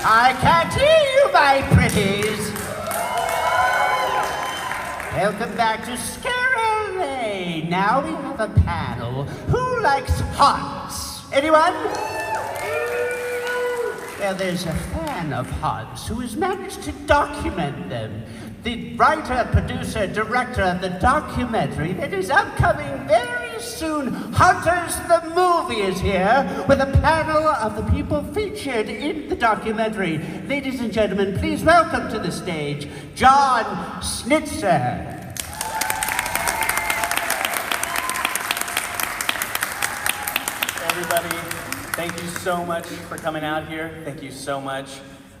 I can't hear you, my pretties. Welcome back to ScareLA. Now we have a panel. Who likes haunts? Anyone? Well, there's a fan of haunts who has managed to document them. The writer, producer, director of the documentary that is upcoming very soon, Hunters the Movie, is here with a panel of the people featured in the documentary. Ladies and gentlemen, please welcome to the stage, John Schnitzer. Everybody, thank you so much for coming out here. Thank you so much.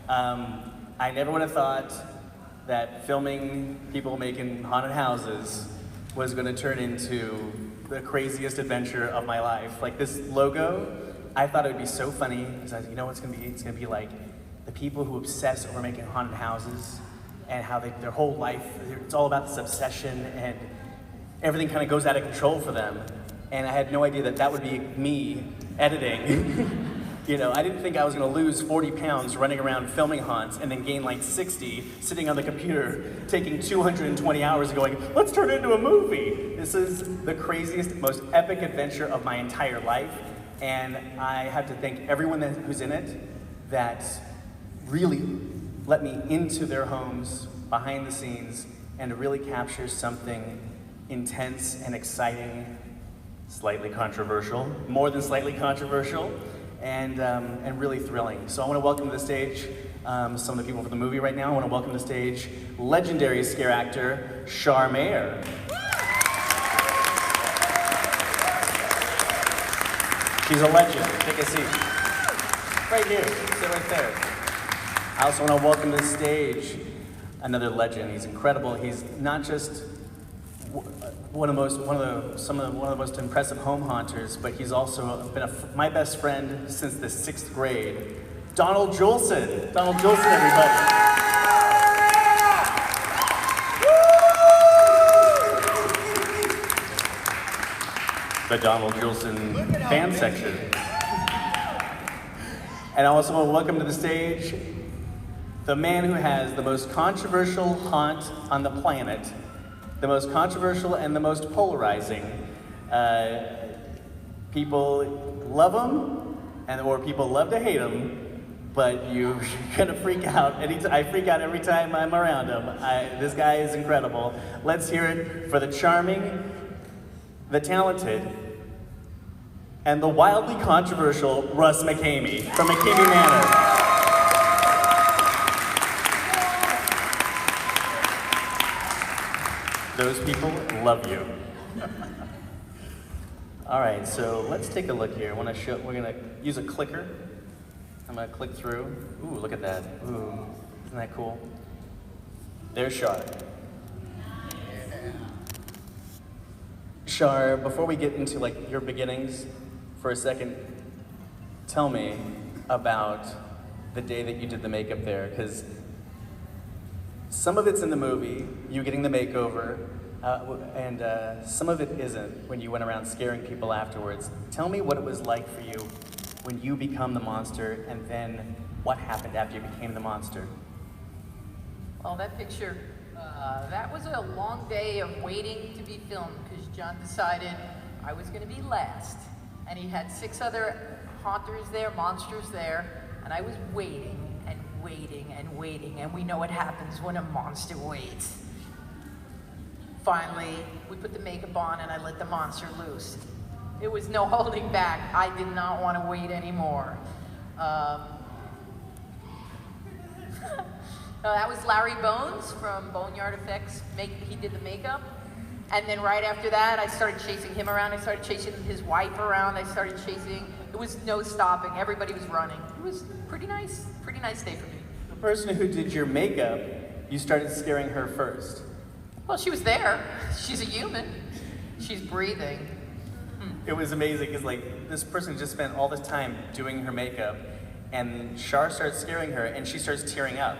I never would have thought that filming people making haunted houses was going to turn into the craziest adventure of my life. Like this logo, I thought it would be so funny because I, you know what's going to be? It's going to be like the people who obsess over making haunted houses and how their whole life, it's all about this obsession and everything kind of goes out of control for them. And I had no idea that that would be me editing. You know, I didn't think I was gonna lose 40 pounds running around filming haunts and then gain like 60 sitting on the computer, taking 220 hours going, let's turn it into a movie. This is the craziest, most epic adventure of my entire life. And I have to thank everyone who's in it that really let me into their homes, behind the scenes, and to really capture something intense and exciting, slightly controversial, more than slightly controversial, and really thrilling. So I want to welcome to the stage some of the people for the movie right now. I want to welcome to the stage legendary scare actor, Shar Mayer. She's a legend. Take a seat. Right here. Sit right there. I also want to welcome to the stage another legend. He's incredible. He's not just one of the most impressive home haunters, but he's also been my best friend since the 6th grade. Donald Jolson. Donald Jolson, everybody. The Donald Jolson fan section. And I also want to welcome to the stage the man who has the most controversial haunt on the planet, the most controversial and the most polarizing. People love him, or people love to hate him, but you're gonna freak out. I freak out every time I'm around him. This guy is incredible. Let's hear it for the charming, the talented, and the wildly controversial Russ Mckamey from Mckamey Manor. Those people love you. All right, so let's take a look here. We're gonna use a clicker. I'm gonna click through. Ooh, look at that. Ooh, isn't that cool? There's Shar. Shar, before we get into like your beginnings for a second, tell me about the day that you did the makeup there, because some of it's in the movie, you getting the makeover, and some of it isn't when you went around scaring people afterwards. Tell me what it was like for you when you become the monster, and then what happened after you became the monster. Well, that picture, that was a long day of waiting to be filmed because John decided I was going to be last. And he had 6 other haunters there, monsters there, and I was waiting and waiting and waiting, and we know what happens when a monster waits. Finally, we put the makeup on and I let the monster loose. It was no holding back. I did not want to wait anymore. That was Larry Bones from Boneyard Effects. He did the makeup. And then right after that, I started chasing him around. I started chasing his wife around. I started chasing. It was no stopping. Everybody was running. It was pretty nice day for me. The person who did your makeup, you started scaring her first. Well, she was there. She's a human. She's breathing. It was amazing because like this person just spent all this time doing her makeup, and Shar starts scaring her, and she starts tearing up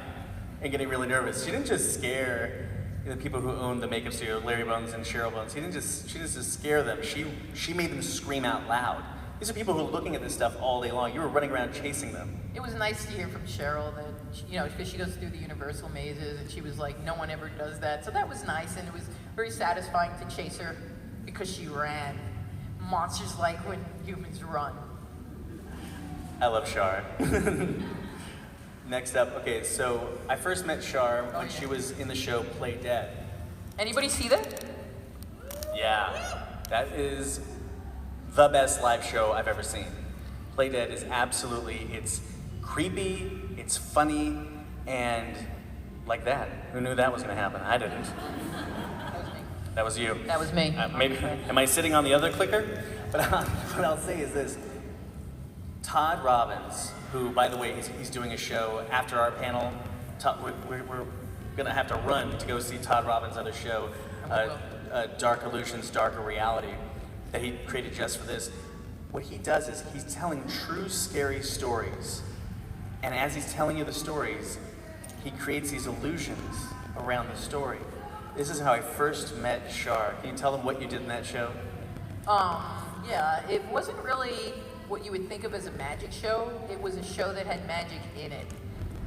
and getting really nervous. She didn't just scare the people who owned the makeup studio, Larry Bones and Cheryl Bones. She didn't just scare them. She made them scream out loud. These are people who are looking at this stuff all day long. You were running around chasing them. It was nice to hear from Cheryl that, you know, because she goes through the Universal mazes, and she was like, no one ever does that. So that was nice, and it was very satisfying to chase her because she ran. Monsters like when humans run. I love Shar. Next up, okay, so I first met Shar when she was in the show Play Dead. Anybody see that? Yeah, that is the best live show I've ever seen. Play Dead is absolutely, it's creepy, it's funny, and like that. Who knew that was gonna happen? I didn't. That was me. That was you. That was me. Maybe, am I sitting on the other clicker? But what I'll say is this. Todd Robbins, who, by the way, he's doing a show after our panel. We're gonna have to run to go see Todd Robbins' other show, Dark Illusions, Darker Reality, that he created just for this. What he does is he's telling true scary stories. And as he's telling you the stories, he creates these illusions around the story. This is how I first met Shar. Can you tell them what you did in that show? Yeah, it wasn't really what you would think of as a magic show. It was a show that had magic in it.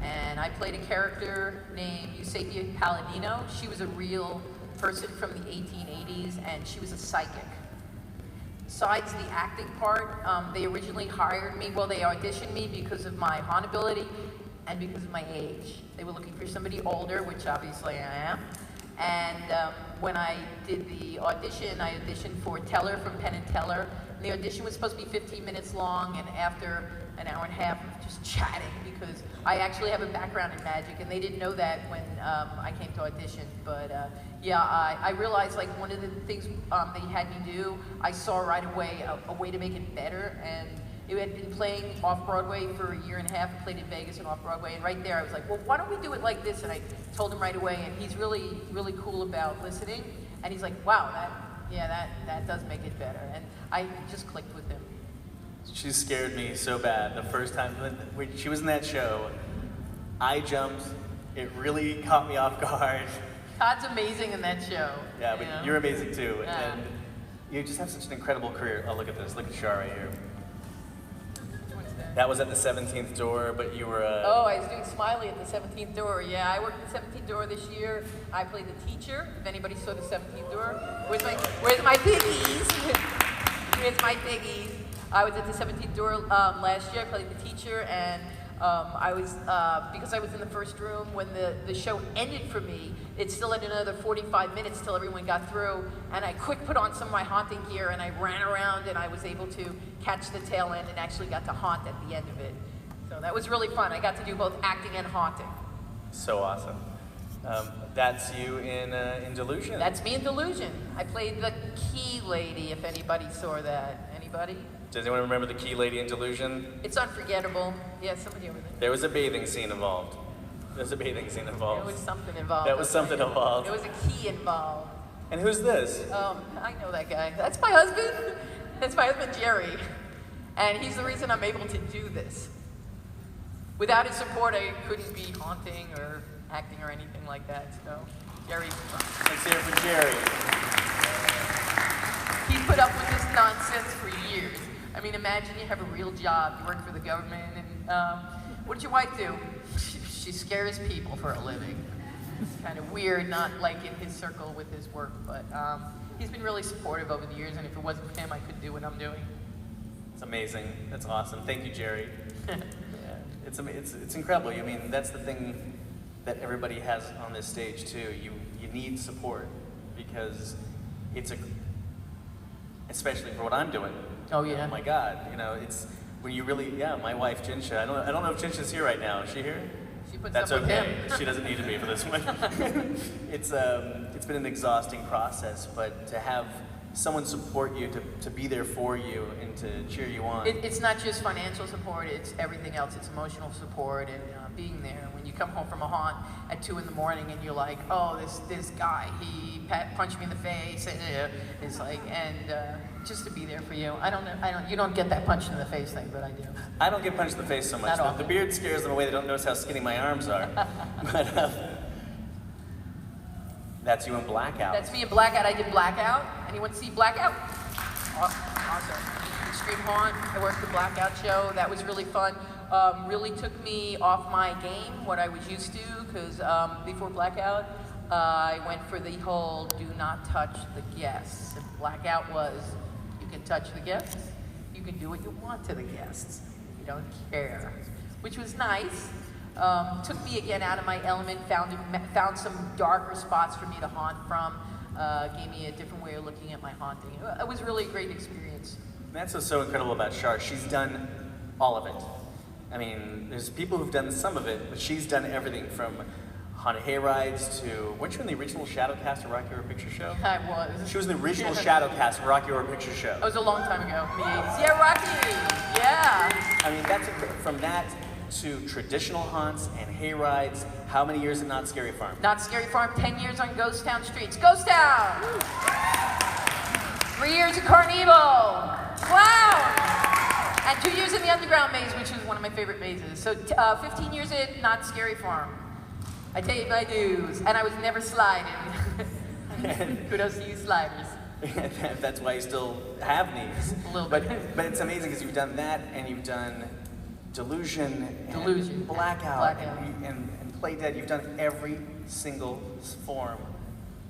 And I played a character named Eusebia Palladino. She was a real person from the 1880s, and she was a psychic. Besides the acting part, they originally hired me, well, they auditioned me because of my hauntability and because of my age. They were looking for somebody older, which obviously I am. And when I did the audition, I auditioned for Teller from Penn and Teller. And the audition was supposed to be 15 minutes long, and after an hour and a half of just chatting, because I actually have a background in magic, and they didn't know that when I came to audition. But yeah, I realized like one of the things they had me do, I saw right away a way to make it better. And it had been playing off-Broadway for a year and a half. I played in Vegas and off-Broadway, and right there I was like, well, why don't we do it like this? And I told him right away, and he's really, really cool about listening. And he's like, wow, that does make it better. And I just clicked with him. She scared me so bad the first time when she was in that show. I jumped. It really caught me off guard. Todd's amazing in that show. Yeah, but you're amazing too. Yeah. And you just have such an incredible career. Oh, look at this. Look at Shar right here. That was at the 17th door, but you were Oh, I was doing Smiley at the 17th door. Yeah, I worked at the 17th door this year. I played the teacher. If anybody saw the 17th door, where's my piggies? Where's my piggies? I was at the 17th door last year. I played the teacher, and I was because I was in the first room when the show ended for me. It still had another 45 minutes till everyone got through, and I quick put on some of my haunting gear, and I ran around, and I was able to catch the tail end and actually got to haunt at the end of it. So that was really fun. I got to do both acting and haunting. so awesome. That's you in Delusion. That's me in Delusion. I played the key lady, if anybody saw that. Anybody? Does anyone remember the key lady in Delusion? It's unforgettable. Yeah, somebody over there. There was a bathing scene involved. There's a bathing scene involved. There was something involved. That was something involved. There was a key involved. And who's this? I know that guy. That's my husband. That's my husband, Jerry. And he's the reason I'm able to do this. Without his support, I couldn't be haunting or acting or anything like that. So, Jerry's fun. Let's hear it for Jerry. He put up with this nonsense for years. I mean, imagine you have a real job, you work for the government, and what did your wife do? She scares people for a living. It's kind of weird, not like in his circle with his work, but he's been really supportive over the years, and if it wasn't for him, I couldn't do what I'm doing. It's amazing. That's awesome. Thank you, Jerry. Yeah, it's incredible. I mean, that's the thing that everybody has on this stage too. You need support because it's especially for what I'm doing. Oh yeah. Oh my God. You know, it's when you really my wife Jinsha. I don't know if Jinsha's here right now. Is she here? She puts That's up with okay. him. She doesn't need to be for this one. It's been an exhausting process, but to have someone support you, to be there for you, and to cheer you on. It's not just financial support, it's everything else. It's emotional support and being there. When you come home from a haunt at 2 in the morning and you're like, oh, this guy, he punched me in the face, and it's like, and just to be there for you. You don't get that punch in the face thing, but I do. I don't get punched in the face so much. The beard scares them away. They don't notice how skinny my arms are. But that's you in Blackout. That's me in Blackout. I did Blackout. Anyone see Blackout? Awesome. Extreme Haunt. I worked the Blackout show. That was really fun. Really took me off my game, what I was used to, because before Blackout, I went for the whole do not touch the guests. And Blackout was, you can touch the guests, you can do what you want to the guests. You don't care, which was nice. Took me again out of my element, found some darker spots for me to haunt from, gave me a different way of looking at my haunting. It was really a great experience. That's what's so incredible about Shar. She's done all of it. I mean, there's people who've done some of it, but she's done everything from haunted hayrides to, weren't you in the original shadow cast of Rocky Horror Picture Show? I was. She was in the original shadow cast of Rocky Horror Picture Show. That was a long time ago. Yeah, Rocky. Yeah. I mean, that's from that to traditional haunts and hayrides. How many years at Not Scary Farm? Not Scary Farm, 10 years on Ghost Town Streets. Ghost Town! 3 years at Carnival. Wow! And 2 years in the Underground Maze, which is one of my favorite mazes. So 15 years at Not Scary Farm. I tell you my dues. And I was never sliding. Kudos to you sliders. That's why you still have knees. A little but, bit. But it's amazing because you've done that and you've done Delusion, and Blackout, and Play Dead. You've done every single form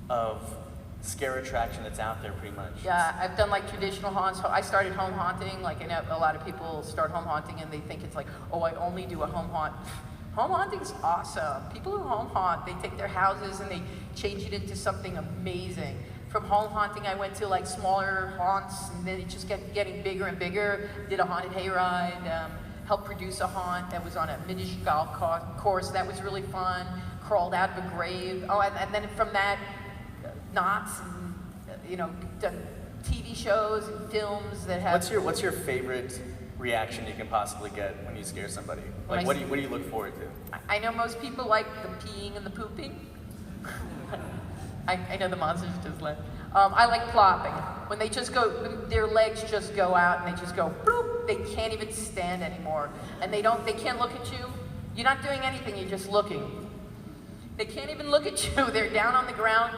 of scare attraction that's out there, pretty much. Yeah, I've done like traditional haunts. I started home haunting. Like, I know a lot of people start home haunting and they think it's like, oh, I only do a home haunt. Home haunting's awesome. People who home haunt, they take their houses and they change it into something amazing. From home haunting, I went to like smaller haunts, and then it just kept getting bigger and bigger. Did a haunted hayride. Helped produce a haunt that was on a miniature golf course. That was really fun. Crawled out of a grave. Oh, and then from that, knots, and, done TV shows and films that have... What's your favorite reaction you can possibly get when you scare somebody? Like, what do you look forward to? I know most people like the peeing and the pooping. I know the monsters just left. I like plopping. When they just go, their legs just go out and they just go bloop. They can't even stand anymore. And they can't look at you. You're not doing anything, you're just looking. They can't even look at you. They're down on the ground.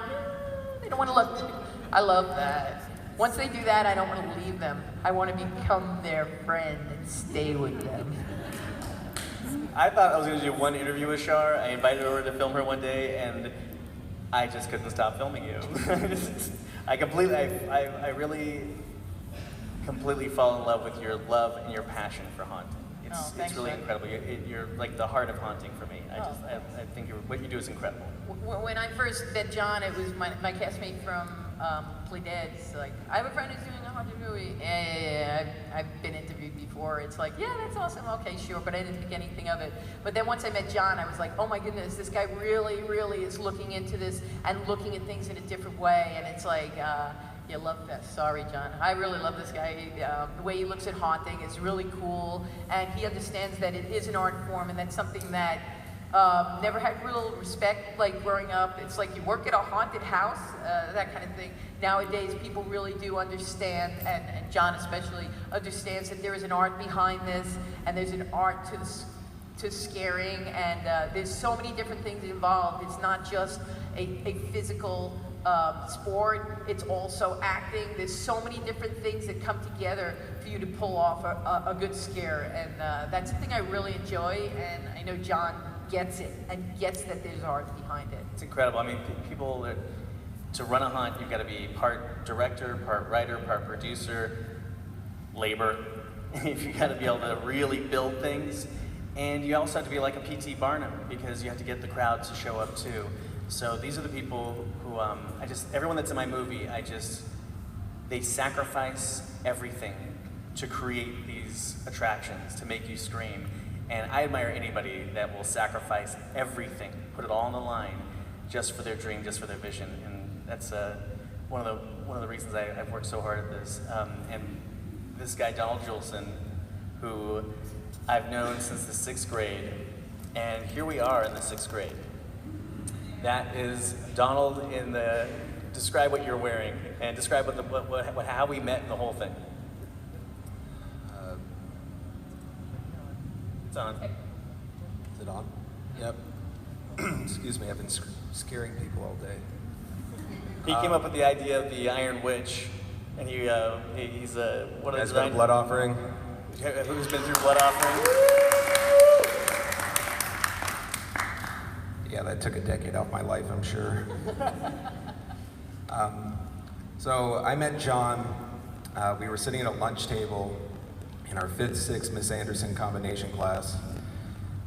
They don't want to look. I love that. Once they do that, I don't want to leave them. I want to become their friend and stay with them. I thought I was going to do one interview with Shar. I invited her over to film her one day, and I just couldn't stop filming you. I really completely fall in love with your love and your passion for haunting. It's really incredible. You're like the heart of haunting for me. I think what you do is incredible. When I first met John, it was my castmate from Play Dead. It's like, I have a friend who's doing a haunted movie. Yeah, I've been interviewed before. It's like, yeah, that's awesome. Okay, sure, but I didn't think anything of it. But then once I met John, I was like, oh my goodness, this guy really, really is looking into this and looking at things in a different way. And it's like, yeah, love that. Sorry, John. I really love this guy. The way he looks at haunting is really cool, and he understands that it is an art form, and that's something that never had real respect, like growing up. It's like you work at a haunted house, that kind of thing. Nowadays, people really do understand, and John especially understands that there is an art behind this, and there's an art to scaring, and there's so many different things involved. It's not just a physical sport, it's also acting. There's so many different things that come together for you to pull off a good scare, and that's something I really enjoy, and I know John gets it and gets that there's art behind it. It's incredible. I mean, people, to run a haunt, you've got to be part director, part writer, part producer, labor. You've got to be able to really build things, and you also have to be like a P.T. Barnum, because you have to get the crowd to show up too. So these are the people who, everyone that's in my movie, they sacrifice everything to create these attractions, to make you scream. And I admire anybody that will sacrifice everything, put it all on the line, just for their dream, just for their vision. And that's one of the reasons I've worked so hard at this. And this guy, Donald Juleson, who I've known since the 6th grade, and here we are in the 6th grade. That is Donald describe what you're wearing, and describe how we met and the whole thing. It's on. Is it on? Yep. Excuse me, I've been scaring people all day. He came up with the idea of the Iron Witch, And he's one of the Has been a blood offering. Who's been through blood offering? Yeah, that took a decade off my life, I'm sure. So I met John. We were sitting at a lunch table in our 5th, 6th Miss Anderson combination class,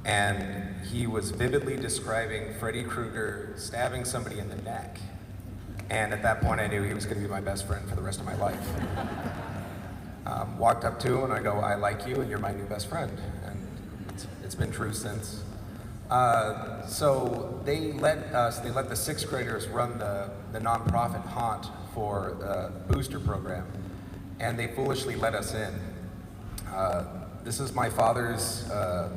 and he was vividly describing Freddy Krueger stabbing somebody in the neck. And at that point, I knew he was going to be my best friend for the rest of my life. Walked up to him and I go, I like you and you're my new best friend. And it's been true since. So they let the 6th graders run the nonprofit haunt for the booster program. And they foolishly let us in. This is my father's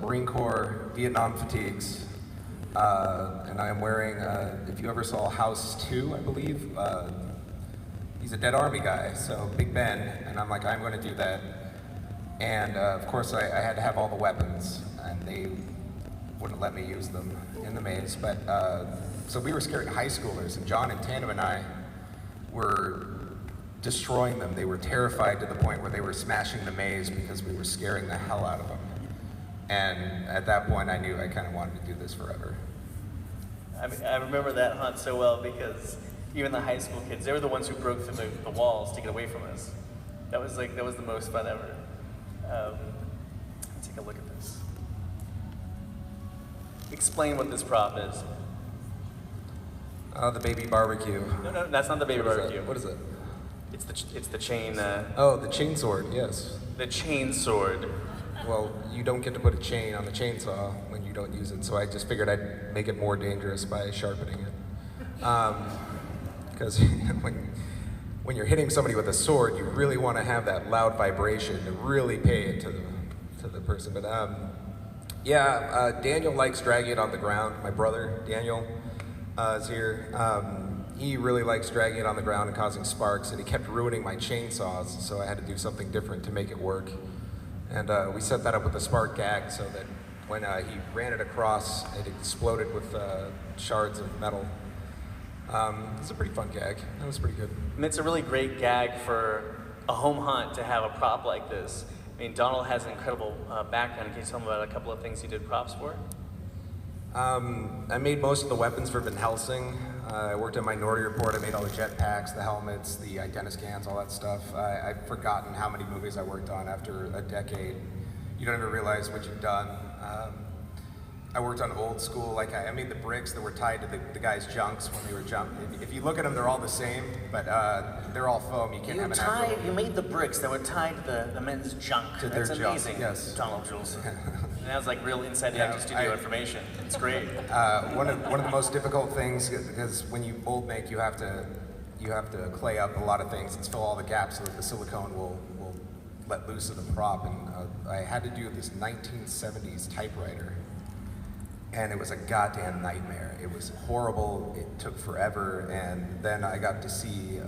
Marine Corps Vietnam fatigues. And I am wearing, if you ever saw House 2, I believe, he's a dead Army guy, so Big Ben, and I'm like, I'm going to do that. And of course, I had to have all the weapons, and they wouldn't let me use them in the maze. But so we were scaring high schoolers, and John and Tandem and I were destroying them. They were terrified to the point where they were smashing the maze because we were scaring the hell out of them. And at that point, I knew I kind of wanted to do this forever. I mean, I remember that hunt so well because even the high school kids, they were the ones who broke through the walls to get away from us. That was the most fun ever. Let's take a look at this. Explain what this prop is. The baby barbecue. No, that's not the baby barbecue. What is it? It's the chain. Oh, the chain sword, yes. The chain sword. Well, you don't get to put a chain on the chainsaw when you don't use it, so I just figured I'd make it more dangerous by sharpening it. Because when you're hitting somebody with a sword, you really want to have that loud vibration to really pay it to the person. But Daniel likes dragging it on the ground. My brother, Daniel, is here. He really likes dragging it on the ground and causing sparks, and he kept ruining my chainsaws, so I had to do something different to make it work. And we set that up with a spark gag so that when he ran it across, it exploded with shards of metal. It's a pretty fun gag. That was pretty good. And it's a really great gag for a home hunt to have a prop like this. I mean, Donald has an incredible background. Can you tell me about a couple of things he did props for? I made most of the weapons for Van Helsing. I worked at Minority Report. I made all the jetpacks, the helmets, the identiscans, all that stuff. I've forgotten how many movies I worked on after a decade. You don't even realize what you've done. I worked on Old School. Like I made the bricks that were tied to the guys' junks when they were jumping. If you look at them, they're all the same, but they're all foam. You can't have an actual. You made the bricks that were tied to the men's junk. To their That's junk, amazing, yes. Donald Jules. And that was like real inside actor studio information. It's great. One of the most difficult things, because when you mold make, you have to clay up a lot of things and fill all the gaps so that the silicone will let loose of the prop. And I had to do this 1970s typewriter, and it was a goddamn nightmare. It was horrible. It took forever, and then I got to see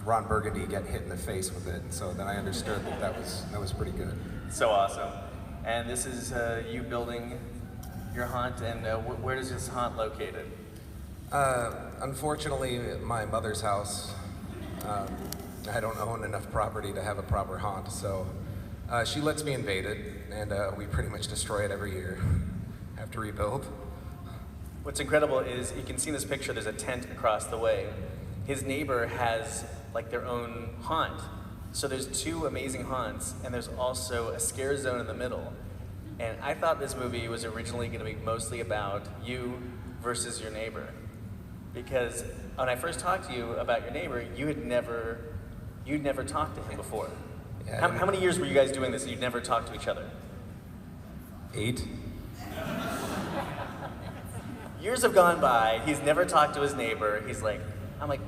Ron Burgundy get hit in the face with it, and so then I understood that was pretty good. So awesome. And this is you building your haunt, and where is this haunt located? Unfortunately, my mother's house. I don't own enough property to have a proper haunt, so she lets me invade it, and we pretty much destroy it every year. Have to rebuild. What's incredible is you can see in this picture, there's a tent across the way. His neighbor has like their own haunt. So there's two amazing haunts, and there's also a scare zone in the middle. And I thought this movie was originally going to be mostly about you versus your neighbor. Because when I first talked to you about your neighbor, you'd never talked to him before. Yeah, How many years were you guys doing this and you'd never talked to each other? 8. Years have gone by, he's never talked to his neighbor. I'm like,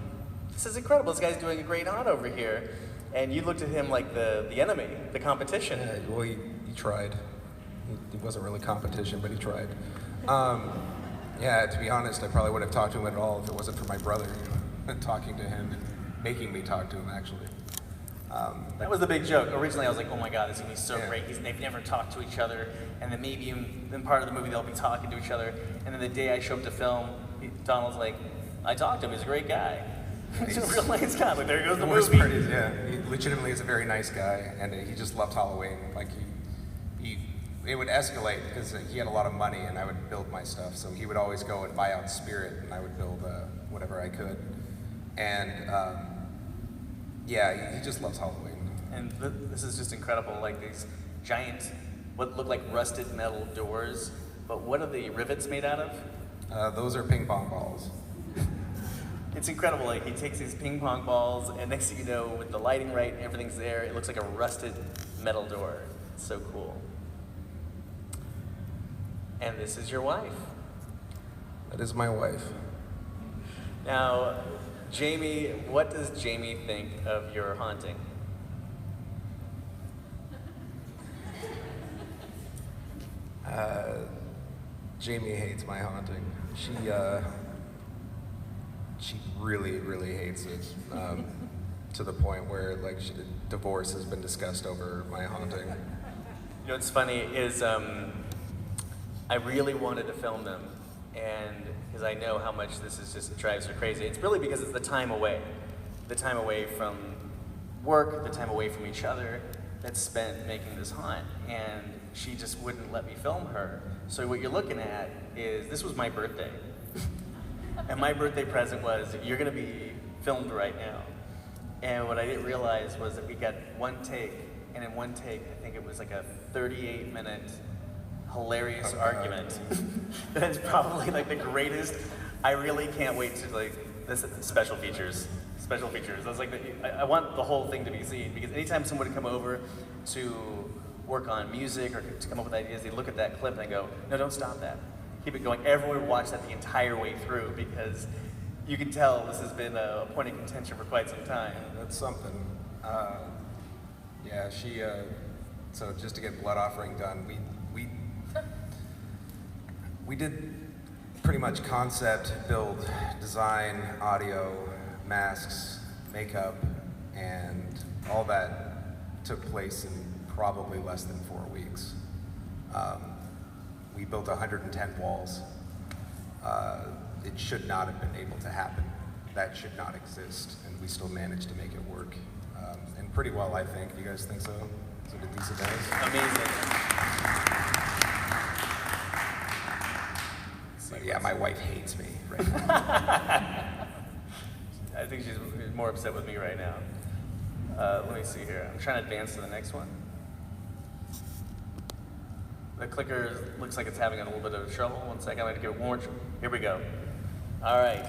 this is incredible, this guy's doing a great haunt over here. And you looked at him like the enemy, the competition. Yeah, well, he tried. He wasn't really competition, but he tried. Yeah, to be honest, I probably wouldn't have talked to him at all if it wasn't for my brother talking to him and making me talk to him, actually. That was the big joke. Originally, I was like, oh my God, this is going to be so great. They've never talked to each other. And then maybe in part of the movie, they'll be talking to each other. And then the day I show up to film, Donald's like, I talked to him, he's a great guy. He's a real nice guy, but there goes the worst movie. part is, yeah, he legitimately is a very nice guy, and he just loved Halloween. Like it would escalate because he had a lot of money, and I would build my stuff. So he would always go and buy out Spirit, and I would build whatever I could. And yeah, he just loves Halloween. And this is just incredible, like these giant, what look like rusted metal doors. But what are the rivets made out of? Those are ping pong balls. It's incredible, like he takes these ping pong balls, and next thing you know, with the lighting right and everything's there, it looks like a rusted metal door. It's so cool. And this is your wife. That is my wife. Now, Jamie, what does Jamie think of your haunting? Jamie hates my haunting. She really, really hates it, to the point where like divorce has been discussed over my haunting. You know what's funny is I really wanted to film them, and because I know how much this is just drives her crazy. It's really because it's the time away from work, the time away from each other that's spent making this haunt, and she just wouldn't let me film her. So what you're looking at is, this was my birthday. And my birthday present was, you're gonna be filmed right now. And what I didn't realize was that we got one take, and in one take, I think it was like a 38-minute hilarious argument. That's probably like the greatest. I really can't wait to like, this special features. Special features. I was like, I want the whole thing to be seen, because anytime someone would come over to work on music or to come up with ideas, they look at that clip and they go, no, don't stop that. Keep it going. Everyone would watch that the entire way through, because you can tell this has been a point of contention for quite some time. That's something. Yeah, so just to get blood offering done, we did pretty much concept, build, design, audio, masks, makeup, and all that took place in probably less than 4 weeks. We built 110 walls. It should not have been able to happen. That should not exist, and we still managed to make it work. And pretty well, I think. You guys think so? Is it a decent day? Amazing. But yeah, my wife hates me right now. I think she's more upset with me right now. Let me see here. I'm trying to advance to the next one. The clicker looks like it's having a little bit of trouble. 1 second, I'm gonna give it one more. Here we go. All right.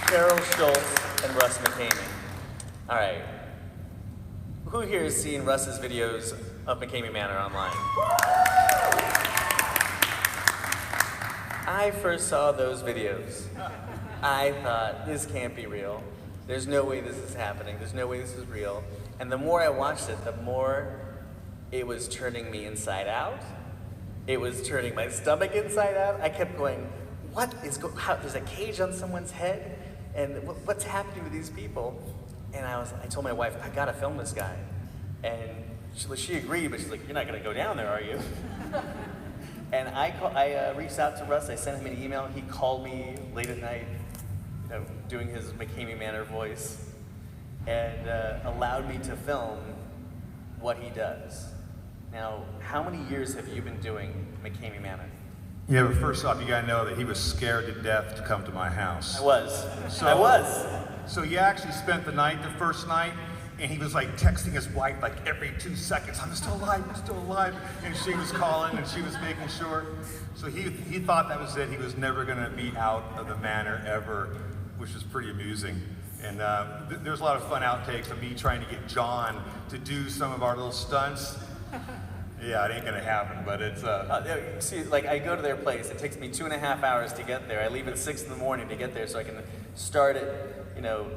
Carol Schultz and Russ Mckamey. All right. Who here has seen Russ's videos of Mckamey Manor online? I first saw those videos. I thought, this can't be real. There's no way this is happening. There's no way this is real. And the more I watched it, the more it was turning me inside out. It was turning my stomach inside out. I kept going, what is there's a cage on someone's head? And what's happening to these people? And I told my wife, I gotta film this guy. And she agreed, but she's like, you're not gonna go down there, are you? And I reached out to Russ. I sent him an email. He called me late at night, doing his Mckamey Manor voice, and allowed me to film what he does. Now, how many years have you been doing Mckamey Manor? Yeah, but first off, you gotta know that he was scared to death to come to my house. I was. So he actually spent the night, the first night, and he was like texting his wife like every 2 seconds, I'm still alive, I'm still alive. And she was calling and she was making sure. So he thought that was it. He was never gonna be out of the manor ever, which was pretty amusing. And there's a lot of fun outtakes of me trying to get John to do some of our little stunts. Yeah, it ain't gonna happen, but it's see, like I go to their place. It takes me 2.5 hours to get there. I leave at 6 in the morning to get there, so I can start it,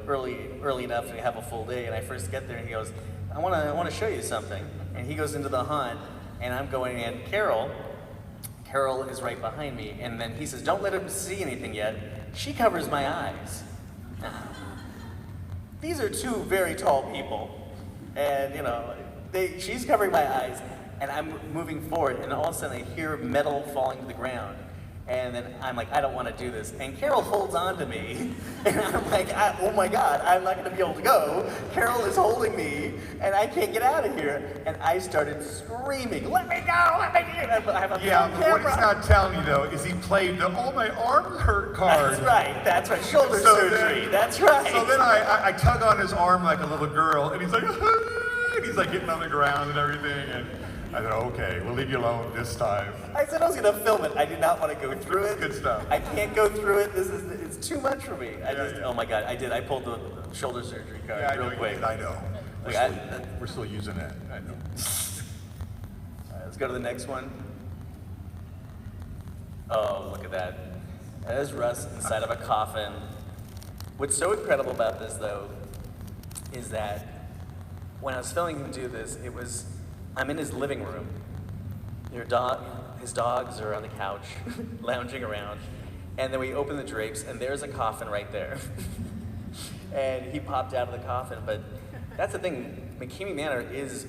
early enough to have a full day. And I first get there, and he goes, I want to show you something. And he goes into the haunt, and I'm going in. Carol is right behind me, and then he says, don't let him see anything yet. She covers my eyes. These are two very tall people, and she's covering my eyes. And I'm moving forward, and all of a sudden I hear metal falling to the ground. And then I'm like, I don't want to do this. And Carol holds on to me. And I'm like, oh my God, I'm not going to be able to go. Carol is holding me, and I can't get out of here. And I started screaming, let me go, let me go. I have a Yeah, but what he's not telling you though is he played the "oh my arm hurt" card. That's right, shoulder surgery, that's right. So then I tug on his arm like a little girl, and he's like, and he's like getting on the ground and everything, and I said, okay, we'll leave you alone this time. I said I was gonna film it. I did not want to go through it. Good stuff. I can't go through it. It's too much for me. Oh my God, I did. I pulled the shoulder surgery card real quick. I know. We're still using that. I know. All right, let's go to the next one. Oh, look at that. That is Russ inside of a coffin. What's so incredible about this, though, is that when I was filming him do this, I'm in his living room. His dogs are on the couch, lounging around, and then we open the drapes, and there's a coffin right there. And he popped out of the coffin, but that's the thing, Mckamey Manor is,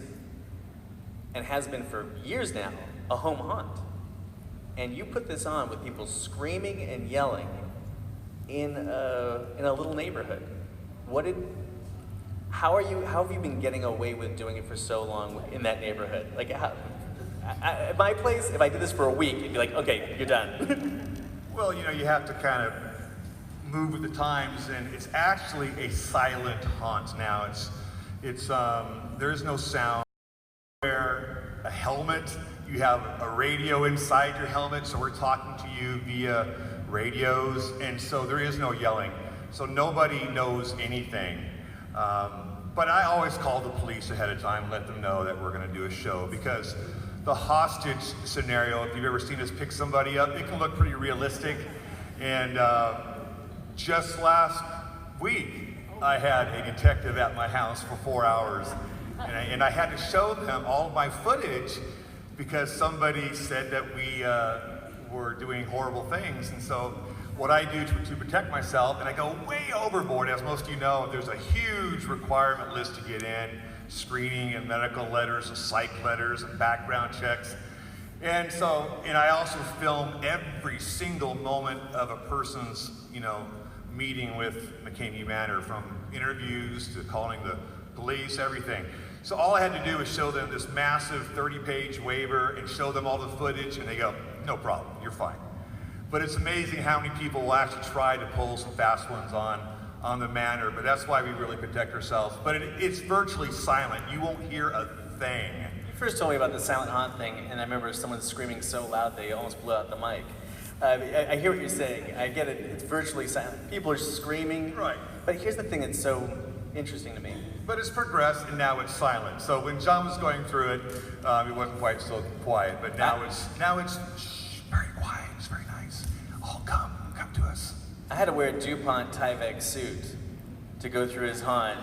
and has been for years now, a home haunt. And you put this on with people screaming and yelling in a little neighborhood. How have you been getting away with doing it for so long in that neighborhood? Like, at my place, if I did this for a week, it'd be like, okay, you're done. Well, you have to kind of move with the times, and it's actually a silent haunt now. There is no sound. You wear a helmet. You have a radio inside your helmet, so we're talking to you via radios, and so there is no yelling. So nobody knows anything. But I always call the police ahead of time, let them know that we're going to do a show, because the hostage scenario, if you've ever seen us pick somebody up, it can look pretty realistic. And just last week, I had a detective at my house for 4 hours, and I had to show them all of my footage because somebody said that we were doing horrible things. And so what I do to protect myself, and I go way overboard, as most of you know, there's a huge requirement list to get in, screening and medical letters and psych letters and background checks. And I also film every single moment of a person's, meeting with Mckamey Manor, from interviews to calling the police, everything. So all I had to do was show them this massive 30-page waiver and show them all the footage, and they go, no problem, you're fine. But it's amazing how many people will actually try to pull some fast ones on the Manor, but that's why we really protect ourselves. But it's virtually silent. You won't hear a thing. You first told me about the silent haunt thing, and I remember someone screaming so loud they almost blew out the mic. I hear what you're saying. I get it. It's virtually silent. People are screaming. Right. But here's the thing that's so interesting to me. But it's progressed, and now it's silent. So when John was going through it, it wasn't quite so quiet. But now it's very quiet. It's very nice. Oh, come to us. I had to wear a DuPont Tyvek suit to go through his haunt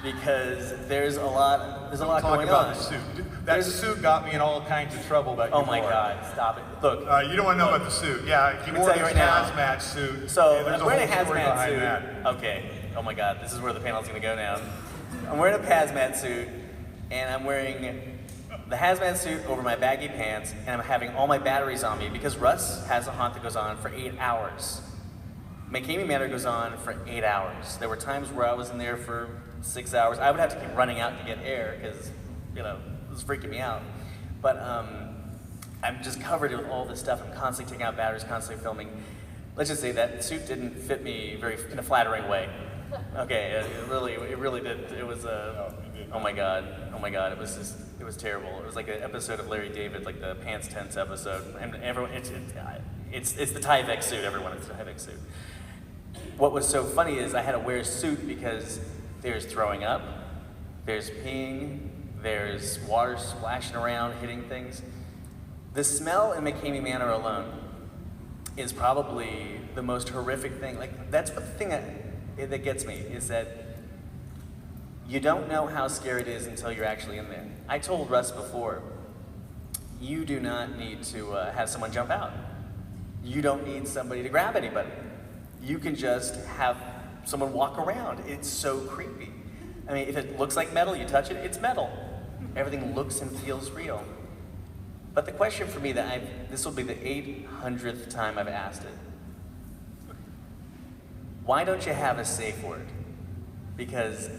because there's a lot going on. Talk about the suit. That suit got me in all kinds of trouble. Oh my God! Stop it! Look. You don't want to know about the suit. Yeah, he wore his hazmat suit. So I'm wearing a hazmat suit. Okay. Oh my God! This is where the panel's gonna go now. I'm wearing a hazmat suit, and I'm wearing the hazmat suit over my baggy pants, and I'm having all my batteries on me because Russ has a haunt that goes on for 8 hours. Mckamey Manor goes on for 8 hours. There were times where I was in there for 6 hours. I would have to keep running out to get air because, it was freaking me out. But I'm just covered with all this stuff. I'm constantly taking out batteries, constantly filming. Let's just say that suit didn't fit me in a flattering way. Okay, it really did. It was oh my God, it was terrible. It was like an episode of Larry David, like the Pants Tense episode. And everyone, it's the Tyvek suit. Everyone, it's the Tyvek suit. What was so funny is I had to wear a suit because there's throwing up, there's peeing, there's water splashing around, hitting things. The smell in Mckamey Manor alone is probably the most horrific thing. Like, that's what the thing that gets me, is that you don't know how scary it is until you're actually in there. I told Russ before, you do not need to have someone jump out. You don't need somebody to grab anybody. You can just have someone walk around. It's so creepy. I mean, if it looks like metal, you touch it, it's metal. Everything looks and feels real. But the question for me this will be the 800th time I've asked it. Why don't you have a safe word? Because,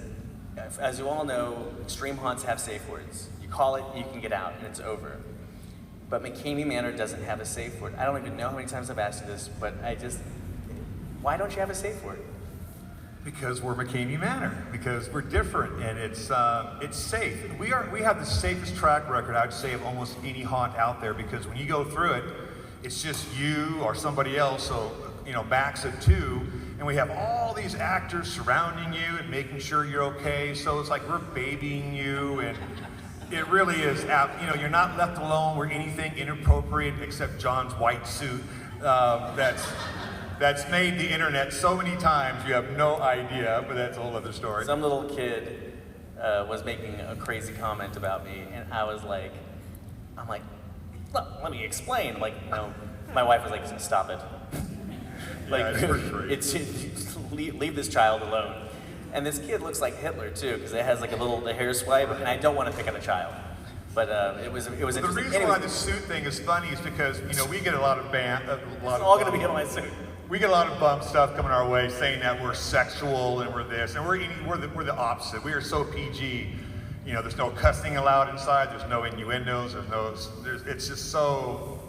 as you all know, extreme haunts have safe words. You call it, you can get out, and it's over. But Mckamey Manor doesn't have a safe word. I don't even know how many times I've asked you this, but why don't you have a safe word? Because we're Mckamey Manor, because we're different, and it's safe. We have the safest track record, I would say, of almost any haunt out there, because when you go through it, it's just you or somebody else, so, max of 2, and we have all these actors surrounding you and making sure you're okay, so it's like we're babying you, and it really is, you're not left alone with anything inappropriate except John's white suit that's made the internet so many times you have no idea, but that's a whole other story. Some little kid was making a crazy comment about me, and I'm like, look, let me explain. I'm like, my wife was like, stop it. Leave this child alone. And this kid looks like Hitler too, because it has like the hair swipe, and I don't want to pick on a child. But it was interesting. The reason why the suit thing is funny is because we get a lot of it's all going to be on my suit. We get a lot of bum stuff coming our way saying that we're sexual and we're this, and we're the opposite. We are so PG. There's no cussing allowed inside. There's no innuendos. It's just so.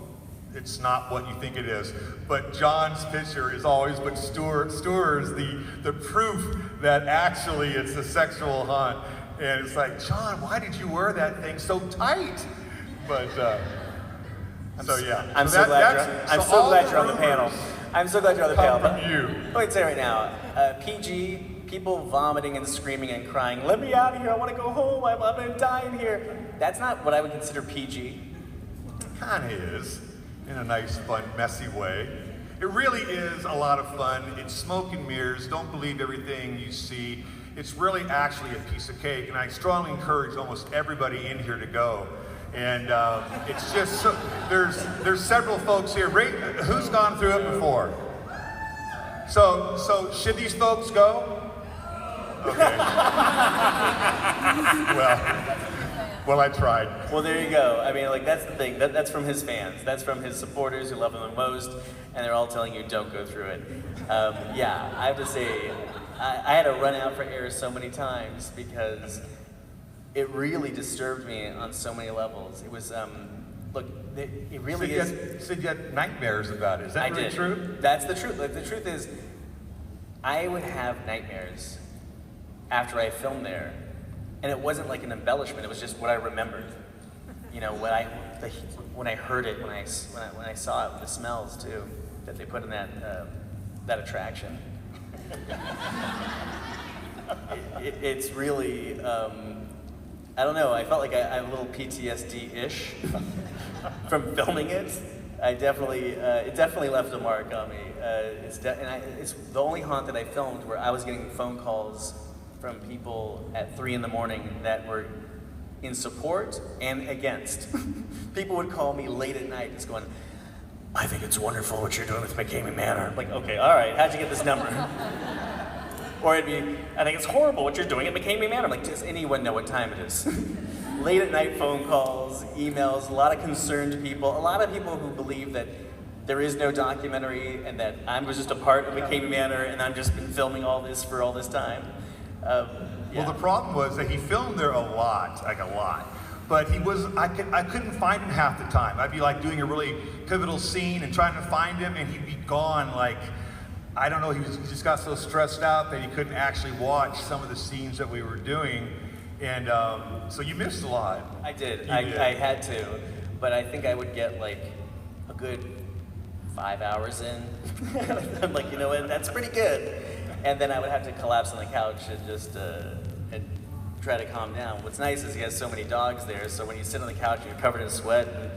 It's not what you think it is. But John's picture is always what Stuart is the proof that actually it's a sexual haunt. And it's like, John, why did you wear that thing so tight? But I'm so glad you're on the panel. I'm so glad you're on the panel. From you. Let me say right now, PG, people vomiting and screaming and crying, let me out of here, I want to go home, I'm going to die in here. That's not what I would consider PG. It kind of is, in a nice, fun, messy way. It really is a lot of fun. It's smoke and mirrors. Don't believe everything you see. It's really actually a piece of cake, and I strongly encourage almost everybody in here to go. And it's just so, there's several folks here. Who's gone through it before? So should these folks go? Okay. Well, I tried. Well, there you go. I mean, that's the thing. That's from his fans. That's from his supporters who love him the most, and they're all telling you don't go through it. Yeah, I have to say, I had to run out for air so many times because it really disturbed me on so many levels. It was, look, it really is. You said you had nightmares about it. Is that really true? That's the truth. The truth is, I would have nightmares after I filmed there. And it wasn't like an embellishment, it was just what I remembered. When I heard it, when I saw it, the smells too, that they put in that attraction. It's really, I don't know, I felt like I have a little PTSD-ish from filming it. It definitely left a mark on me. It's the only haunt that I filmed where I was getting phone calls from people at 3 in the morning that were in support and against. People would call me late at night just going, I think it's wonderful what you're doing with Mckamey Manor. I'm like, okay, all right, how'd you get this number? Or it'd be, I think it's horrible what you're doing at Mckamey Manor. I'm like, does anyone know what time it is? Late at night phone calls, emails, a lot of concerned people, a lot of people who believe that there is no documentary and that I was just a part of Mckamey Manor and I've just been filming all this for all this time. Yeah. Well, the problem was that he filmed there a lot, but I couldn't find him half the time. I'd be like doing a really pivotal scene and trying to find him, and he'd be gone. Like, I don't know, he just got so stressed out that he couldn't actually watch some of the scenes that we were doing, and so you missed a lot. I did. I had to, but I think I would get like a good 5 hours in. I'm like, you know what, that's pretty good. And then I would have to collapse on the couch and just and try to calm down. What's nice is he has so many dogs there, so when you sit on the couch, you're covered in sweat and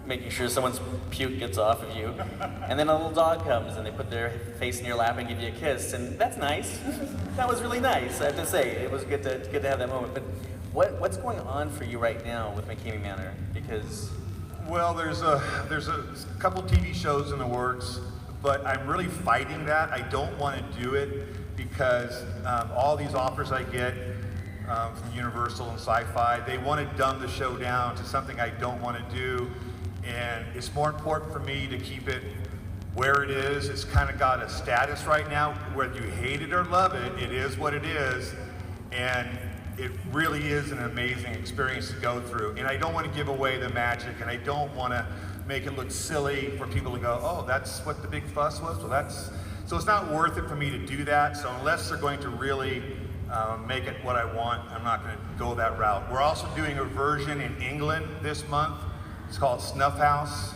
making sure someone's puke gets off of you. And then a little dog comes and they put their face in your lap and give you a kiss, and that's nice. That was really nice, I have to say. It was good to have that moment. But what's going on for you right now with Mckamey Manor? Because... Well, there's a couple TV shows in the works, but I'm really fighting that. I don't want to do it because all these offers I get, from Universal and Sci-Fi. They want to dumb the show down to something I don't want to do, and it's more important for me to keep it where it is. It's kind of got a status right now, whether you hate it or love it, it is what it is, and it really is an amazing experience to go through. And I don't want to give away the magic, and I don't want to make it look silly for people to go, oh, that's what the big fuss was? Well, so it's not worth it for me to do that. So unless they're going to really make it what I want, I'm not going to go that route. We're also doing a version in England this month. It's called Snuff House,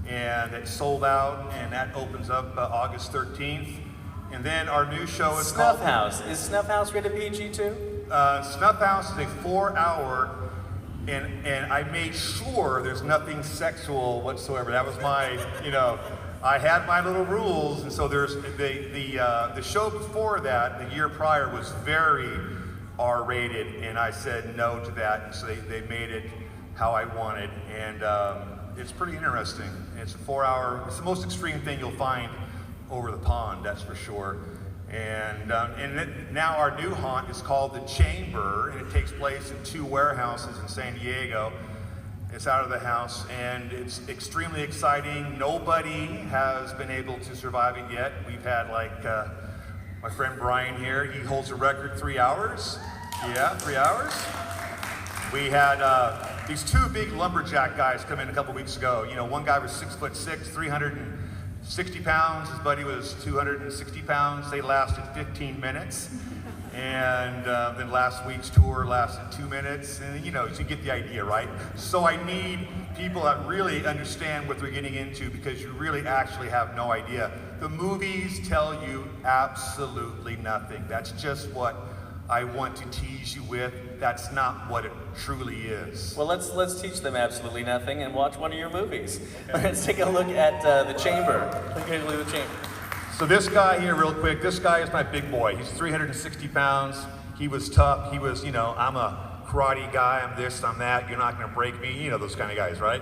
and it's sold out, and that opens up August 13th. And then our new show is Snuff House. Is Snuff House rated PG too? Snuff House is a 4-hour, and I made sure there's nothing sexual whatsoever. That was my, I had my little rules, and so there's the show before that, the year prior, was very R-rated, and I said no to that, so they made it how I wanted, and it's pretty interesting. It's a 4-hour, it's the most extreme thing you'll find over the pond, that's for sure. And now our new haunt is called The Chamber, and it takes place in 2 warehouses in San Diego. It's out of the house, and it's extremely exciting. Nobody has been able to survive it yet. We've had, like, my friend Brian here, he holds a record 3 hours. Yeah, 3 hours. We had these 2 big lumberjack guys come in a couple weeks ago. One guy was 6'6", 360 pounds. His buddy was 260 pounds. They lasted 15 minutes. And then last week's tour lasted 2 minutes. And you get the idea, right? So I need people that really understand what they're getting into, because you really actually have no idea. The movies tell you absolutely nothing. That's just what I want to tease you with. That's not what it truly is. Well, let's teach them absolutely nothing and watch one of your movies. Okay. Let's take a look at The Chamber. Let's take a look at The Chamber. So this guy here, real quick, this guy is my big boy. He's 360 pounds. He was tough. He was, I'm a karate guy. I'm this, I'm that. You're not going to break me. Those kind of guys, right?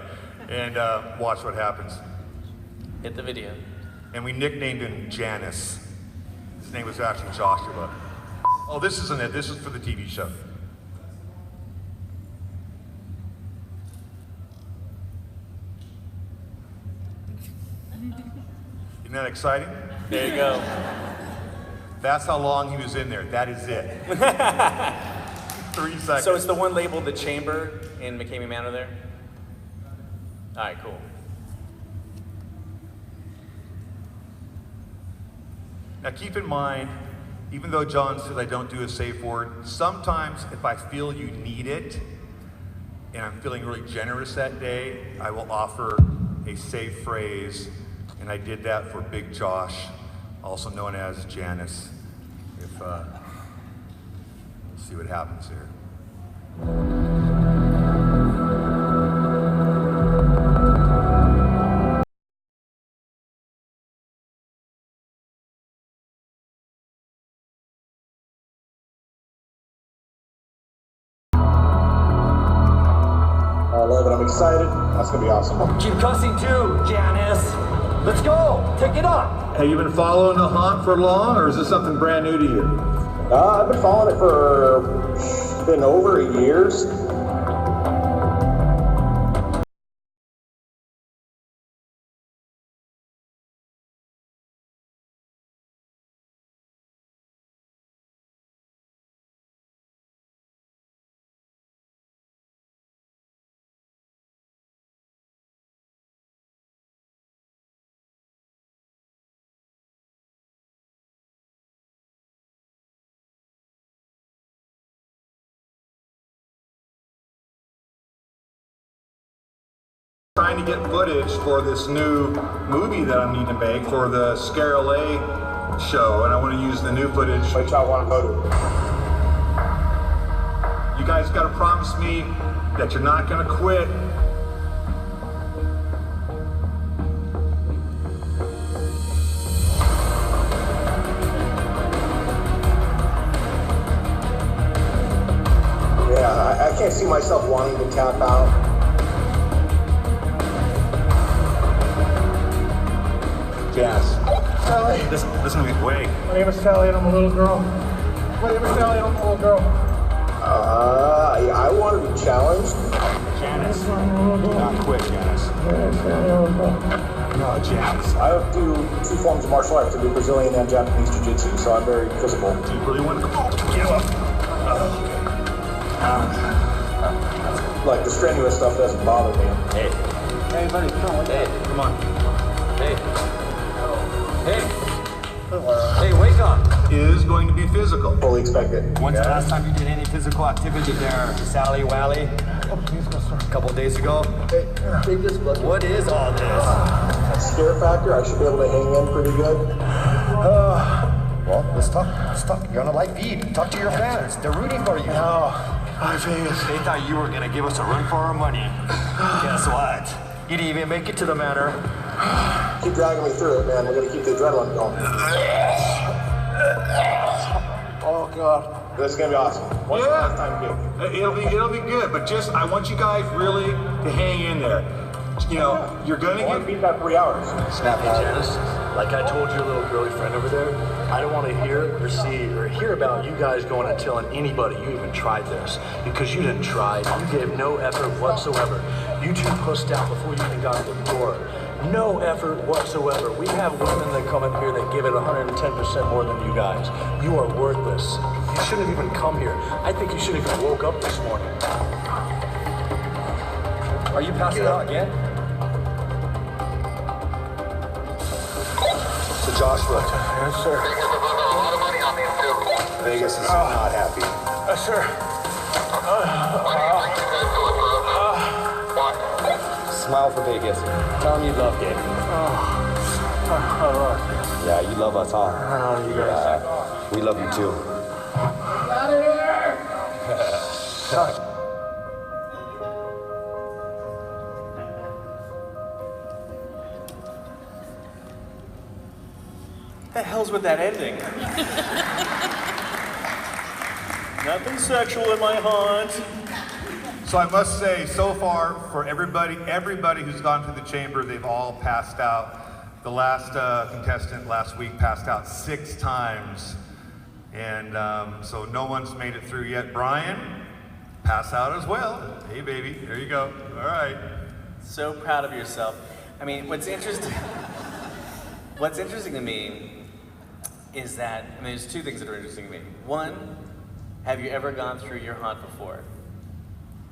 And watch what happens. Hit the video. And we nicknamed him Janice. His name was actually Joshua. Oh, this isn't it. This is for the TV show. Isn't that exciting? There you go. That's how long he was in there. That is it. 3 seconds. So it's the one labeled The Chamber in Mckamey Manor there? All right, cool. Now keep in mind, even though John said I don't do a safe word, sometimes if I feel you need it, and I'm feeling really generous that day, I will offer a safe phrase, and I did that for Big Josh, also known as Janice. We'll see what happens here. I love it. I'm excited. That's gonna be awesome. Keep cussing too, Janice. Let's go. Take it up. Have you been following the haunt for long, or is this something brand new to you? I've been following it for been over years. Trying to get footage for this new movie that I'm needing to make for the ScareLA show, and I want to use the new footage. Which I want to go to. You guys got to promise me that you're not going to quit. Yeah, I can't see myself wanting to tap out. Jazz. Sally. This is gonna be way. My name is Sally and I'm a little girl. My name is Sally and I'm a little girl. I want to be challenged. Janice, do not quit, Janice. No, Janice. I do two forms of martial arts. I do Brazilian and Japanese jiu-jitsu, so I'm very physical. Do you really want to get up? Like, the strenuous stuff doesn't bother me. Hey. Hey, buddy, come on. Hey, come on. Hey. Hey. Hey, wake up. Is going to be physical. Fully expected. When's the last time you did any physical activity there, Sally Wally? A couple days ago? Hey, take this, bud. What is all this? Scare factor, I should be able to hang in pretty good. Well, let's talk. You're on a live feed. Talk to your fans. They're rooting for you. No, I think They thought you were gonna give us a run for our money. Guess what? You didn't even make it to the Manor. Keep dragging me through it, man. We're gonna keep the adrenaline going. Oh God. This is gonna be awesome. What's the last time gig? It'll be good, but just I want you guys really to hang in there. You know, you're gonna I want to get beat that 3 hours. Snap Hey Janice, like I told your little girly friend over there, I don't want to hear or see or hear about you guys going and telling anybody you even tried this, because you didn't try. You gave no effort whatsoever. You two pussed out before you even got to the door. No effort whatsoever. We have women that come in here that give it 110% more than you guys. You are worthless. You shouldn't have even come here. I think you should have even woke up this morning. Are you passing out again? So Joshua, yes, sir. Vegas is not happy. Sir. Smile for Vegas. Tell him you love Gabe. Yeah, you love us, huh? You guys. We love you too. Out of here! What the hell's with that ending? Nothing sexual in my haunt. So I must say, so far, for everybody who's gone through the chamber, they've all passed out. The last contestant last week passed out 6 times. And so no one's made it through yet. Brian, pass out as well. Hey, baby, there you go. All right. So proud of yourself. I mean, what's interesting to me is that, I mean, there's 2 things that are interesting to me. One, have you ever gone through your haunt before?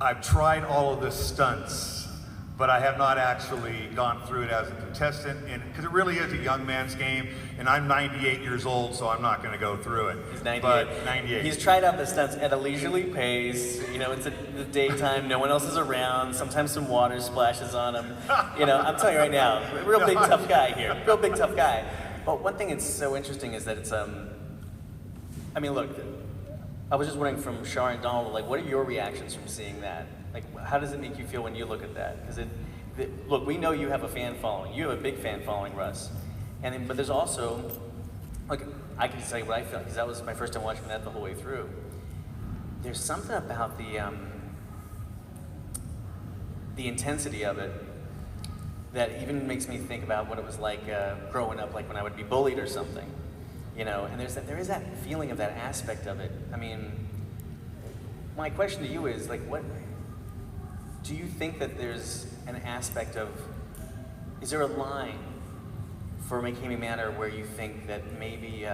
I've tried all of the stunts, but I have not actually gone through it as a contestant, and because it really is a young man's game, and I'm 98 years old, so I'm not going to go through it. He's 98. But 98. He's tried out the stunts at a leisurely pace. You know, it's the daytime, no one else is around. Sometimes some water splashes on him. You know, I'm telling you right now, real big tough guy here. Real big tough guy. But one thing that's so interesting is that it's I mean, look, I was just wondering from Shar and Donald, like, what are your reactions from seeing that? Like, how does it make you feel when you look at that? Because look, we know you have a fan following. You have a big fan following, Russ. And then, but there's also, like, I can tell you what I feel, because that was my first time watching that the whole way through. There's something about the intensity of it that even makes me think about what it was like growing up, like when I would be bullied or something. You know, and there is that feeling of that aspect of it. I mean, my question to you is, like, what do you think that there's an aspect of, is there a line for Mckamey Manor where you think that maybe,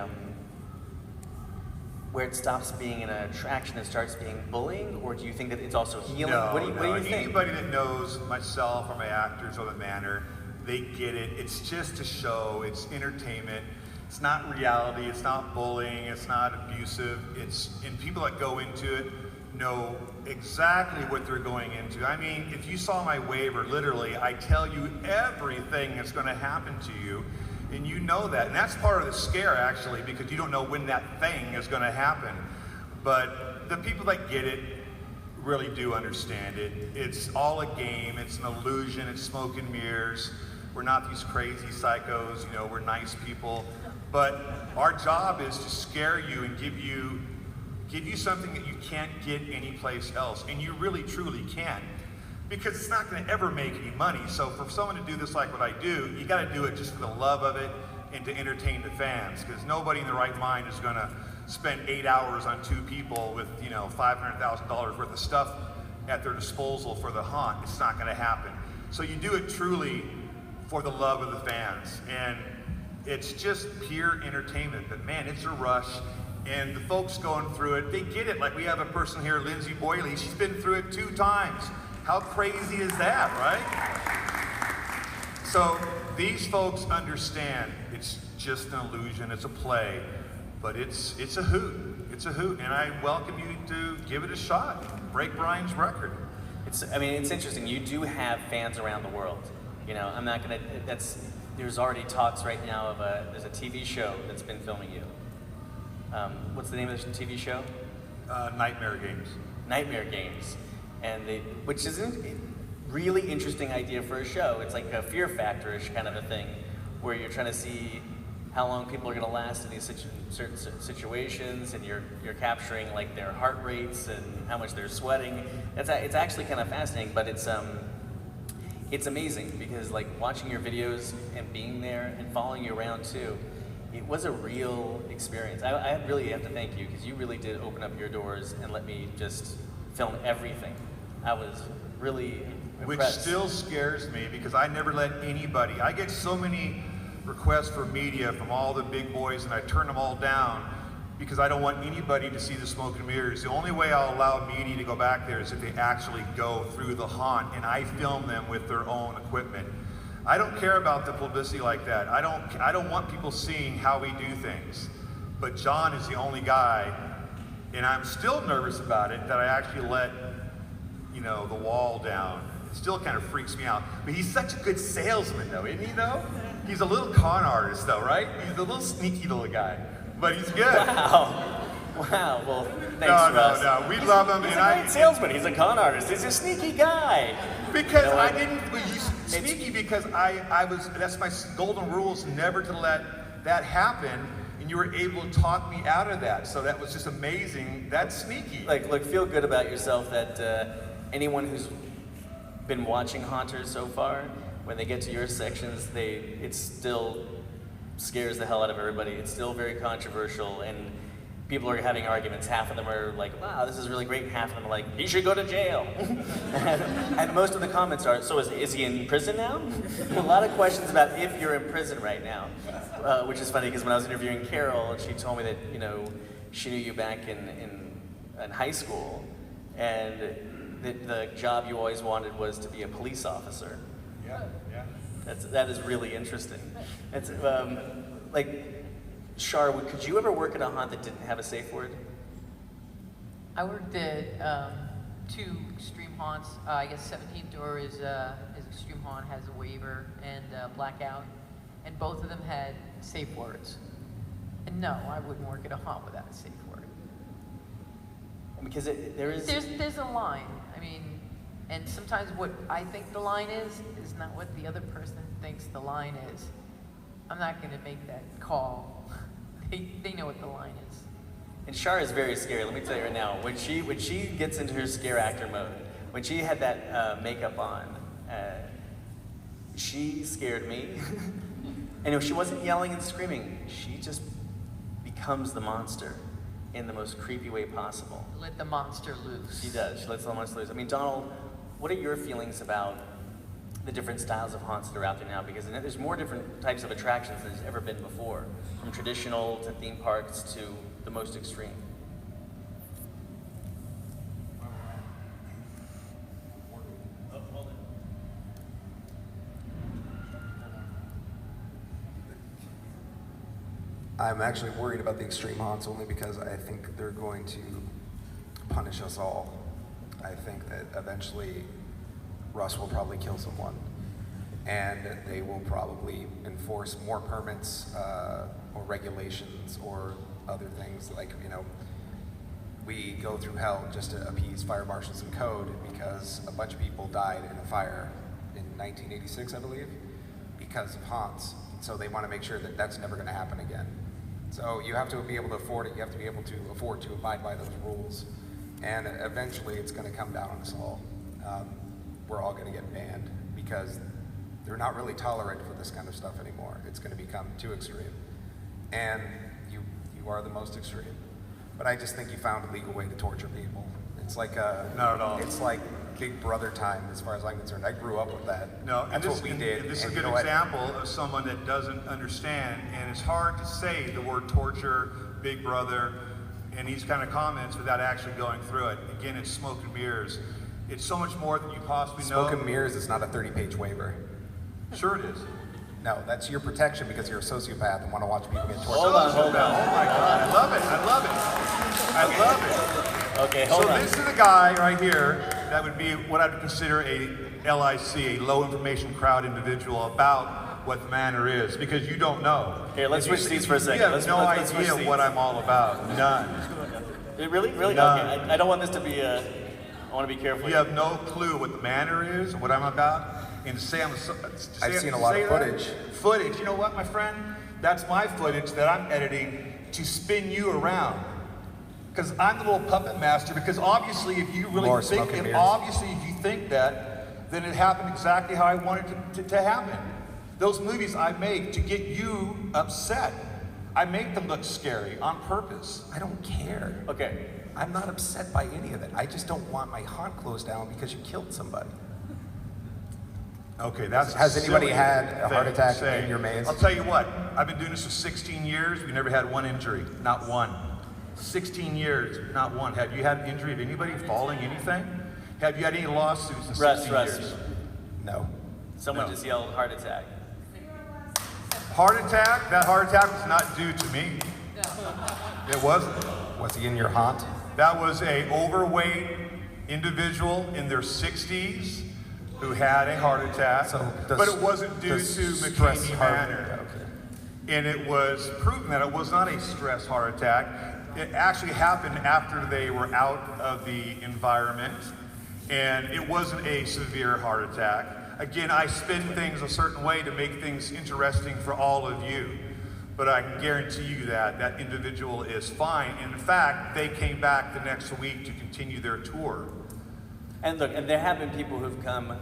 where it stops being an attraction and starts being bullying, or do you think that it's also healing? No, what do you think? Anybody that knows myself or my actors or the Manor, they get it. It's just a show, it's entertainment. It's not reality, it's not bullying, it's not abusive. And people that go into it know exactly what they're going into. I mean, if you saw my waiver, literally, I tell you everything that's gonna happen to you, and you know that. And that's part of the scare, actually, because you don't know when that thing is gonna happen. But the people that get it really do understand it. It's all a game, it's an illusion, it's smoke and mirrors. We're not these crazy psychos, you know, we're nice people. But our job is to scare you and give you something that you can't get anyplace else, and you really truly can, because it's not going to ever make any money. So for someone to do this like what I do, you got to do it just for the love of it and to entertain the fans, because nobody in their right mind is going to spend 8 hours on 2 people with, you know, $500,000 worth of stuff at their disposal for the haunt. It's not going to happen. So you do it truly for the love of the fans, and it's just pure entertainment. But man, it's a rush, and the folks going through it, they get it. Like we have a person here, Lindsay Boyley, she's been through it 2 times. How crazy is that, right? So these folks understand it's just an illusion, it's a play, but it's a hoot. It's a hoot, and I welcome you to give it a shot. Break Brian's record. I mean, it's interesting. You do have fans around the world. You know, I'm not gonna. There's already talks right now of there's a TV show that's been filming you. What's the name of the TV show? Nightmare Games. Nightmare Games, which is a really interesting idea for a show. It's like a Fear Factor-ish kind of a thing, where you're trying to see how long people are going to last in these certain situations, and you're capturing like their heart rates and how much they're sweating. It's actually kind of fascinating, but it's amazing because like watching your videos and being there and following you around too, it was a real experience. I really have to thank you because you really did open up your doors and let me just film everything. I was really impressed. Which still scares me because I never let anybody, I get so many requests for media from all the big boys and I turn them all down because I don't want anybody to see the smoke and mirrors. The only way I'll allow media to go back there is if they actually go through the haunt and I film them with their own equipment. I don't care about the publicity like that. I don't want people seeing how we do things. But John is the only guy, and I'm still nervous about it, that I actually let, you know, the wall down. It still kind of freaks me out. But he's such a good salesman though, isn't he though? He's a little con artist though, right? He's a little sneaky little guy, but he's good. Wow. Well, thanks, Russ. No. We love him. He's a great salesman. He's a con artist. He's a sneaky guy. Because you know I didn't. Sneaky because I was. That's my golden rules: never to let that happen. And you were able to talk me out of that. So that was just amazing. That's sneaky. Like, look, feel good about yourself. That anyone who's been watching Haunters so far, when they get to your sections, it still scares the hell out of everybody. It's still very controversial, and people are having arguments. Half of them are like, wow, this is really great. And half of them are like, he should go to jail. And most of the comments are, so is he in prison now? A lot of questions about if you're in prison right now, which is funny because when I was interviewing Carol, she told me that, you know, she knew you back in high school, and the job you always wanted was to be a police officer. Yeah. That is really interesting. It's like, Shar, could you ever work at a haunt that didn't have a safe word? I worked at 2 extreme haunts. I guess 17th Door is extreme haunt, has a waiver and blackout, and both of them had safe words. And no, I wouldn't work at a haunt without a safe word. Because there's a line. I mean, and sometimes what I think the line is not what the other person thinks the line is. I'm not going to make that call. They know what the line is. And Shar is very scary. Let me tell you right now. When she gets into her scare actor mode, when she had that makeup on, she scared me. And if she wasn't yelling and screaming, she just becomes the monster in the most creepy way possible. Let the monster loose. She does. She lets the monster loose. I mean, Donald, what are your feelings about the different styles of haunts that are out there now? Because there's more different types of attractions than there's ever been before, from traditional to theme parks to the most extreme. I'm actually worried about the extreme haunts only because I think they're going to punish us all. I think that eventually Russ will probably kill someone, and they will probably enforce more permits or regulations or other things. Like, you know, we go through hell just to appease fire marshals and code because a bunch of people died in a fire in 1986, I believe, because of haunts. So they want to make sure that that's never going to happen again. So you have to be able to afford it. You have to be able to afford to abide by those rules. And eventually it's going to come down on us all. We're all going to get banned because they're not really tolerant for this kind of stuff anymore. It's going to become too extreme. And you are the most extreme. But I just think you found a legal way to torture people. It's like a... Not at all. It's like Big Brother time, as far as I'm concerned. I grew up with that. No, That's what we did. This is a And good you know what? example of someone that doesn't understand, and it's hard to say the word torture, Big Brother, and these kind of comments without actually going through it. Again, it's smoke and mirrors. It's so much more than you possibly know. Smoke and mirrors is not a 30-page waiver. Sure it is. No, that's your protection because you're a sociopath and want to watch people get tortured. Hold on. Oh my God, I love it, I love it. I love it. Okay, hold So on. this is the guy right here that would be what I'd consider a LIC, a low information crowd individual about what the Manor is, because you don't know. Here, let's switch seats for a second. You have Let's no switch idea seats. what I'm all about, none. Really? None. Okay. I don't want this to be I want to be careful. You have no clue what the Manor is, what I'm about, and to say I've seen a lot of footage. Footage, you know what, my friend? That's my footage that I'm editing to spin you around. Because I'm the little puppet master, because obviously if you really More think, smoke and if mirrors. obviously if you think that, then it happened exactly how I wanted it to happen. Those movies I make to get you upset. I make them look scary on purpose. I don't care. Okay. I'm not upset by any of it. I just don't want my haunt closed down because you killed somebody. Okay, that's Has anybody silly had a heart thing to attack say. in your maze? I'll tell you what, I've been doing this for 16 years. We never had one injury, not one. 16 years, not one. Have you had an injury of anybody falling, anything? Have you had any lawsuits in 16 years? No. Someone No. just yelled heart attack. Heart attack? That heart attack was not due to me. It wasn't. Was he in your haunt? That was a overweight individual in their 60s who had a heart attack, So but it wasn't due to stress Mckamey heart- Manor. Okay. And it was proven that it was not a stress heart attack. It actually happened after they were out of the environment, and it wasn't a severe heart attack. Again, I spin things a certain way to make things interesting for all of you, but I can guarantee you that that individual is fine. And in fact, they came back the next week to continue their tour. And look, and there have been people who've come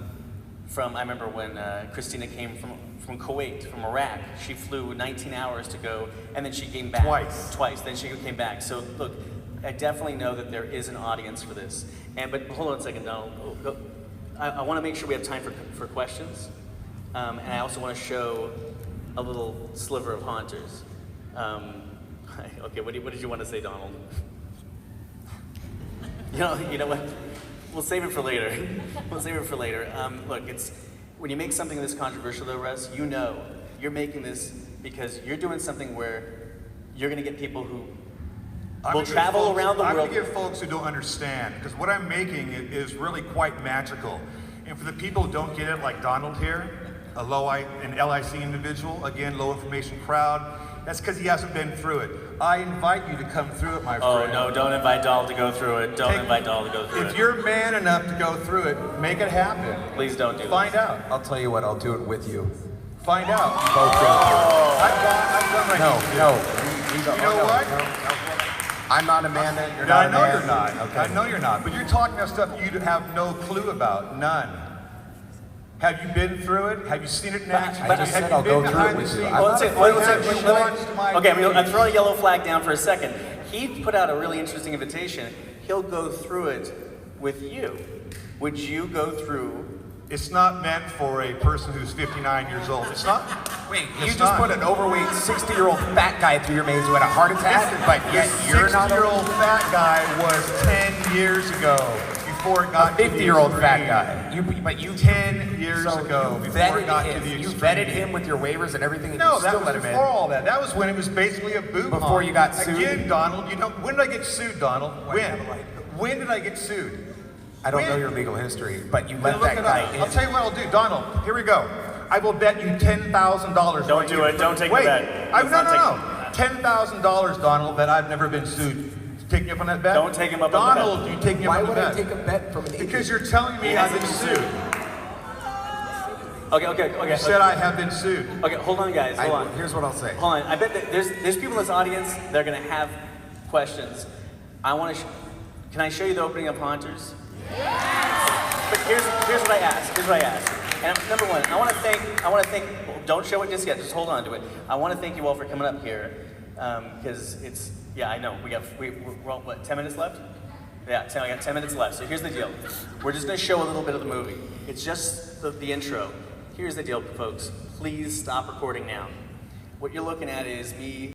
from, I remember when Christina came from Kuwait, from Iraq. She flew 19 hours to go, and then she came back. Twice, then she came back. So look, I definitely know that there is an audience for this. But hold on a second, Donald. I want to make sure we have time for questions. And I also want to show a little sliver of haunters. Okay, what did you want to say, Donald? You know what? We'll save it for later. We'll save it for later. Look, it's when you make something this controversial, though, Russ, you know you're making this because you're doing something where you're going to get people who will travel around the world. I'm going to give folks who don't understand, because what I'm making is really quite magical. And for the people who don't get it, like Donald here, an LIC individual, again, low information crowd, that's because he hasn't been through it. I invite you to come through it, my friend. Oh, no, don't invite Donald to go through it. Don't invite Donald to go through it. If you're man enough to go through it, make it happen. Please don't do Find out. I'll tell you what, I'll do it with you. Find out. Both I've done my No. You know what? I'm not Amanda. You're Yeah, not I know Amanda. you're not. Okay. I know you're not. But you're talking about stuff you have no clue about. None. Have you been through it? Have you seen it in action? I just said I'll go through it with you. Okay, I'm throwing a yellow flag down for a second. He put out a really interesting invitation. He'll go through it with you. Would you go through? It's not meant for a person who's 59 years old. It's not. Wait, you just put an overweight 60-year-old fat guy through your maze who had a heart attack, but yet you're not a 60-year-old fat guy was 10 years ago before it got to the 50-year-old fat extreme. guy. But you 10 years so ago you before it got vetted to him. the You extreme. vetted him with your waivers and everything, and No, you that still was let him before in. all that. That was when it was basically a boot Before you got sued? Again, Donald, when did I get sued, Donald? When did I get sued? I don't know your legal history, but you Then let look that it guy up. in. I'll tell you what I'll do, Donald. Here we go. I will bet you $10,000. Don't do it. Don't take the bet. No. $10,000, Donald, that I've never been sued. Take me up on that bet? Don't take him up on the bet. Donald, you take me up Why on the would I bet? take a bet from an idiot? Because you're telling me I've been sued. Okay. You said I have been sued. Okay, hold on, guys. Hold on. Here's what I'll say. Hold on. I bet that there's people in this audience that are going to have questions. I want to. Can I show you the opening of Haunters? But here's what I ask. And number one, I want to thank. Don't show it just yet. Just hold on to it. I want to thank you all for coming up here because Yeah, I know. We're all, what, 10 minutes left? Yeah, I got 10 minutes left. So here's the deal. We're just going to show a little bit of the movie. It's just the intro. Here's the deal, folks. Please stop recording now. What you're looking at is me